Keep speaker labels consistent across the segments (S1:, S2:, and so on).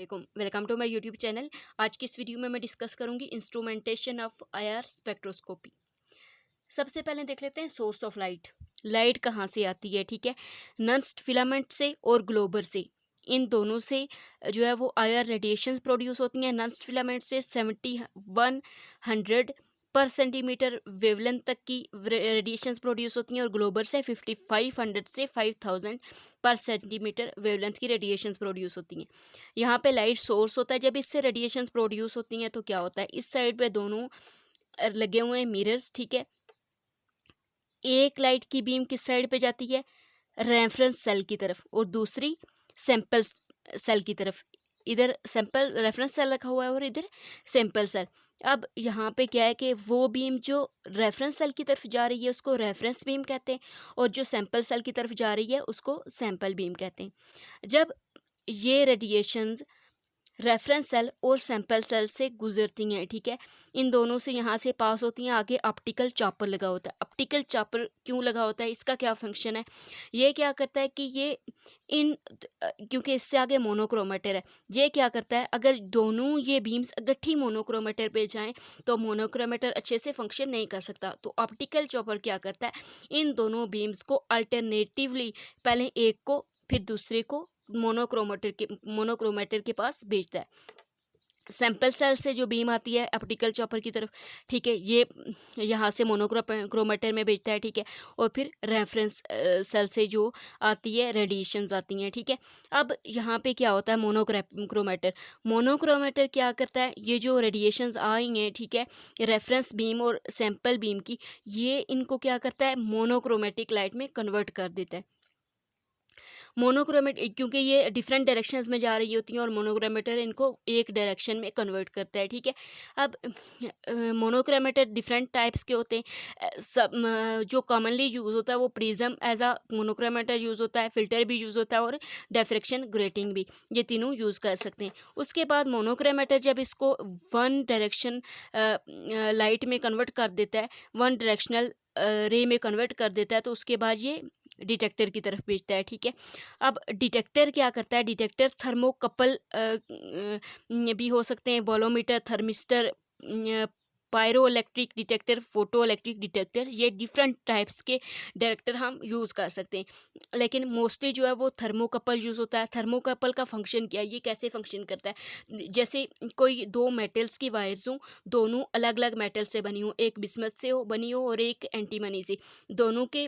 S1: वालेकुम, welcome to my YouTube channel. आज की इस वीडियो में मैं डिस्कस करूंगी इंस्ट्रूमेंटेशन ऑफ आईआर स्पेक्ट्रोस्कोपी। सबसे पहले देख लेते हैं सोर्स ऑफ लाइट। लाइट कहाँ से आती है? ठीक है, नन्स्ट फिलामेंट से और ग्लोबर से, इन दोनों से जो है वो आईआर रेडिएशंस प्रोड्यूस होती हैं। नन्स्ट फिलामेंट से 7100 पर सेंटीमीटर वेवलेंथ तक की रेडिएशंस प्रोड्यूस होती हैं और ग्लोबर से 5500 से 5000 पर सेंटीमीटर वेवलेंथ की रेडिएशंस प्रोड्यूस होती हैं। यहाँ पे लाइट सोर्स होता है। जब इससे रेडिएशंस प्रोड्यूस होती हैं तो क्या होता है, इस साइड पे दोनों लगे हुए हैं मिरर्स। ठीक है, एक लाइट की बीम किस साइड पे जाती है? रेफरेंस सेल की तरफ, और दूसरी सैंपल सेल की तरफ। इधर सैंपल रेफरेंस सेल रखा हुआ है और इधर सैंपल सेल। अब यहाँ पे क्या है कि वो बीम जो रेफरेंस सेल की तरफ जा रही है उसको रेफरेंस बीम कहते हैं, और जो सैंपल सेल की तरफ जा रही है उसको सैंपल बीम कहते हैं। जब ये रेडिएशंस रेफरेंस सेल और सैंपल सेल से गुजरती हैं, ठीक है, इन दोनों से यहाँ से पास होती हैं, आगे ऑप्टिकल चॉपर लगा होता है। ऑप्टिकल चॉपर क्यों लगा होता है, इसका क्या फंक्शन है? ये क्या करता है कि ये क्योंकि इससे आगे मोनोक्रोमेटर है, ये क्या करता है, अगर दोनों ये बीम्स इकट्ठी मोनोक्रोमेटर पे जाएं तो मोनोक्रोमेटर अच्छे से फंक्शन नहीं कर सकता। तो ऑप्टिकल चॉपर क्या करता है, इन दोनों बीम्स को अल्टरनेटिवली पहले एक को फिर दूसरे को मोनोक्रोमेटर के पास भेजता है। सैंपल सेल से जो बीम आती है ऑप्टिकल चॉपर की तरफ, ठीक है, ये यहाँ से मोनोक्रोमेटर में भेजता है, ठीक है, और फिर रेफरेंस सेल से जो आती है रेडिएशंस आती हैं, ठीक है। अब यहाँ पे क्या होता है, मोनोक्रोमेटर क्या करता है, ये जो रेडिएशंस आई हैं, ठीक है, रेफरेंस बीम और सैंपल बीम की, ये इनको क्या करता है, मोनोक्रोमेटिक लाइट में कन्वर्ट कर देता है। क्योंकि ये डिफरेंट डायरेक्शंस में जा रही होती हैं और मोनोक्रोमेटर इनको एक डायरेक्शन में कन्वर्ट करता है, ठीक है। अब मोनोक्रोमेटर डिफरेंट टाइप्स के होते हैं। जो कॉमनली यूज़ होता है वो prism as a monochromator use होता है, फिल्टर भी यूज़ होता है और डिफ्रैक्शन ग्रेटिंग भी, ये तीनों यूज़ कर सकते हैं। उसके बाद मोनोक्रोमेटर जब इसको वन डायरेक्शन लाइट में कन्वर्ट कर देता है, वन डायरेक्शनल रे में कन्वर्ट कर देता है, तो उसके बाद ये डिटेक्टर की तरफ भेजता है, ठीक है। अब डिटेक्टर क्या करता है, डिटेक्टर थर्मोकपल भी हो सकते हैं, bolometer, thermistor, pyroelectric detector, photoelectric detector, ये डिफरेंट टाइप्स के डिटेक्टर हम यूज़ कर सकते हैं। लेकिन मोस्टली जो है वो थर्मोकपल यूज़ होता है। थर्मोकपल का फंक्शन क्या है, ये कैसे फंक्शन करता है, जैसे कोई दो मेटल्स की वायर्स हों, दोनों अलग अलग मेटल से बनी हो, एक बिस्मथ से हो बनी हो और एक एंटीमनी से, दोनों के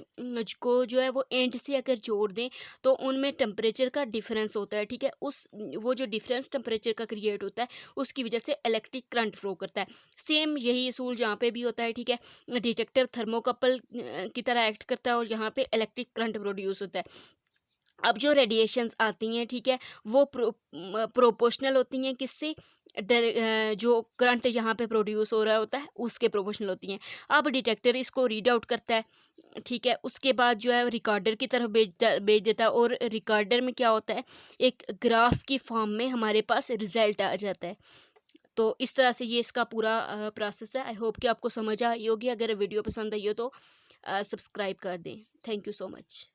S1: को जो है वो एंड से अगर जोड़ दें तो उनमें टेम्परेचर का डिफरेंस होता है, ठीक है। वो जो डिफरेंस टेम्परेचर का क्रिएट होता है उसकी वजह से इलेक्ट्रिक करंट फ्लो करता है। सेम यही असूल जहाँ पे भी होता है, ठीक है। डिटेक्टर थर्मोकपल की तरह एक्ट करता है और यहाँ पे इलेक्ट्रिक करंट प्रोड्यूस होता है। अब जो रेडिएशंस आती हैं, ठीक है, वो प्रोपोर्शनल होती हैं किससे, जो करंट यहाँ पे प्रोड्यूस हो रहा होता है उसके प्रोपोर्शनल होती हैं। अब डिटेक्टर इसको रीड आउट करता है, ठीक है, उसके बाद जो है रिकॉर्डर की तरफ भेज देता है, और रिकॉर्डर में क्या होता है, एक ग्राफ की फॉर्म में हमारे पास रिजल्ट आ जाता है। तो इस तरह से ये इसका पूरा प्रोसेस है। आई होप कि आपको समझ आई होगी। अगर वीडियो पसंद आई हो तो सब्सक्राइब कर दें। Thank you so much.